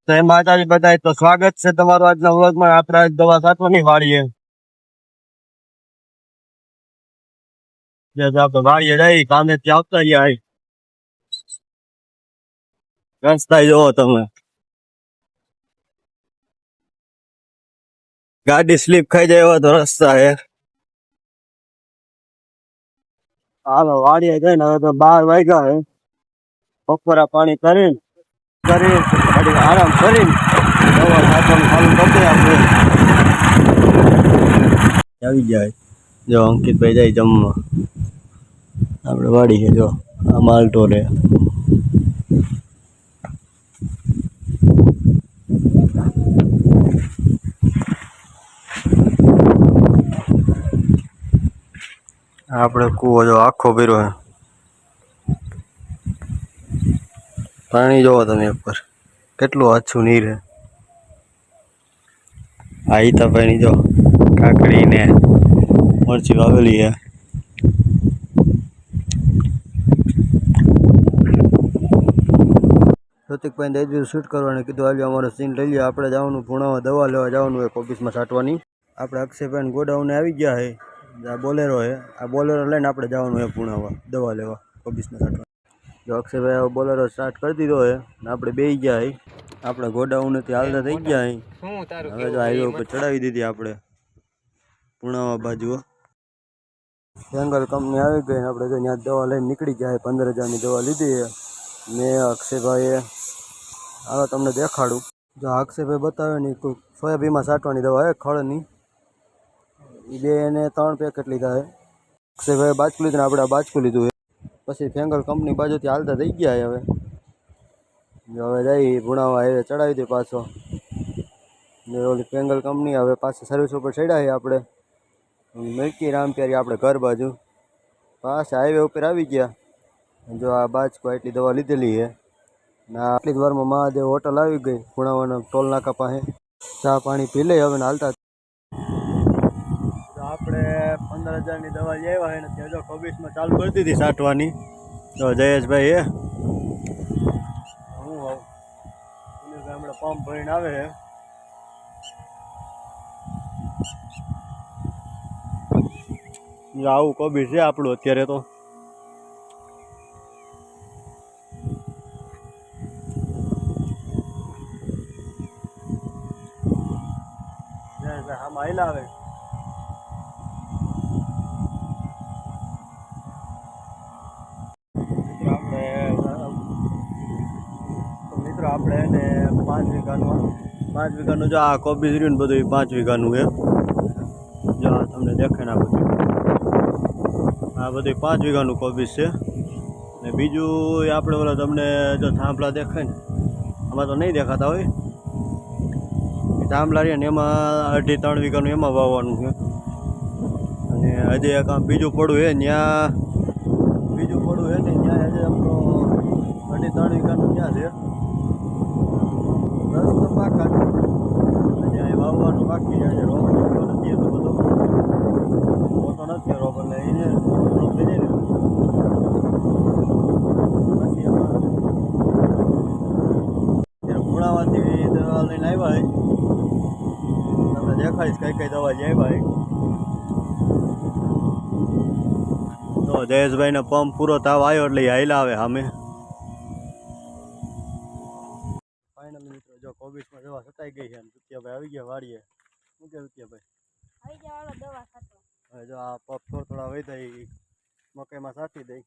જય માતાજી બધાય. તો સ્વાગત છે તમારું આજના વ્લોગમાં. આપણે આજ દવા છાંટવાની વાળીએ. આપણે વાળીએ જઈ કામે થી આવતા રહ્યા. રસ્તા જોવો તમે, ગાડી સ્લીપ ખાઈ જાય એવા તો રસ્તા હે. હાલો વાળીએ જઈને હવે તો 12 વાગ્યા હે. બપોરા પાણી કરીને ગાડી આરામ કરીને દવા છાંટવાનું ચાલુ કરી દઈએ આપણે. આવી જાય જો અંકિતભાઈ જાય જમવા. આપણે વાડી છે જો આ માલટો રે. આપણે કૂવો જો આખો ભર્યો હે. પાણી જોવો તમે ઉપર કેટલું આછું નીર હે. આ ઈતાભાઈ ની જો કાકડી ને મરચી વાવેલી હે. પ્રતિકભાઈ દઈ દીધું શૂટ કરવાનું, કીધું હાલ્યો અમારો સીન લઈ લ્યો. આપણે જવાનું પૂણામાં દવા લેવા જવાનું હોય ઓફિસમાં છાંટવાની. આપણે અક્ષયભાઈ ગોડાઉને આવી ગયા હે. આ બોલેરો હે, આ બોલેરો લઈને આપણે જવાનું હોય પૂણામાં દવા લેવા ઓફિસમાં છાંટવા. જો અક્ષયભાઈ બોલેરો સ્ટાર્ટ કરી દીધો હે ને આપણે બેસી ગયા હે. આપણે ગોડાઉનેથી હાલતા થઈ ગયા હે. હવે જો હાઈવે ઉપર ચડાવી દીધી આપણે પૂણાવા બાજુ. જંગલ કંપની આવી ગઈ. આપણે જો ત્યાં દવા લઈને નીકળી ગયા. 15,000ની દવા લીધી છે મેં અક્ષયભાઈએ. હવે તમને દેખાડું. જો અક્ષયભાઈ બતાવે ને સોયાબીનમાં છાંટવાની દવા હે ખળની. એ 2 ને 3 પેકેટ લીધા છે. અક્ષયભાઈ બાજકું લીધું ને આપણે આ બાજકું લીધું છે. પછી ફેંગલ કંપની બાજુથી હાલતા થઈ ગયા છે. હવે જઈ ભુણાવા હાઈવે ચડાવી દે પાછો. ઓલી ફેંગલ કંપની હવે પાછી સર્વિસ ઉપર ચડ્યા છે. આપણે મેળકી રામ પ્યારી આપણે ઘર બાજુ પાછા હાઈવે ઉપર આવી ગયા. જો આ બાજકો એટલી દવા લીધેલી છે ને આટલી જ વારમાં મહાદેવ હોટલ આવી ગઈ ભુણાવાના ટોલ નાકા પાસે. ચા પાણી પી લઈ હવે હાલતા. આપણે 15,000ની દવા લેવા હોય ને ત્યાં જો કબીસમાં ચાલુ કરી દીધી છાંટવાની. તો જયેશભાઈ હે હું હમણાં પંપ ભરીને આવે છે. આવું કબીસ છે આપણું અત્યારે તો. આમાં હાઈલા આવે. મિત્રો આપણે એને 5 વીઘાનું જો આ કોબીજ રહ્યું ને બધું 5 વીઘાનું છે. જો આ તમને દેખાય ને આ બધું 5 વીઘાનું કોબીજ છે. ને બીજું આપણે ઓલા તમને જો થાંભલા દેખાય ને આમાં તો નહીં દેખાતા હોય. થાંભલા રહ્યા ને એમાં 2.5-3 વીઘાનું એમાં વાવવાનું છે. અને હજી એક આમ બીજું પડું છે ત્યાં ને ત્યાં હજી આપણો 2.5-3 વીઘાનું ત્યાં છે. રસ્તો પાકા ત્યાં વાવવાનું બાકી છે. રોપ નથી એટલો બધો મોટો નથી રોપ એટલે એને રોપ થઈ જાય ને પછી ભુણાવાથી દવા લઈને આવ્યા હોય તમને દેખાડીશ કઈ દવા જે આવ્યા હોય. તો જયેશભાઈને પંપ પૂરો તાવ આવ્યો એટલે હાઈલા આવે સામે. ફાઇનલી મિત્રો જો કોબીસમાં દવા છટાઈ ગઈ છે. રૂપિયાભાઈ આવી ગયા વાડીએ. શું કે રૂપિયાભાઈ આવી ગયા દવા છાંટવા. હવે જો આ પગ થોડા વહી જાય મકાઈમાં છાંટી દઈ.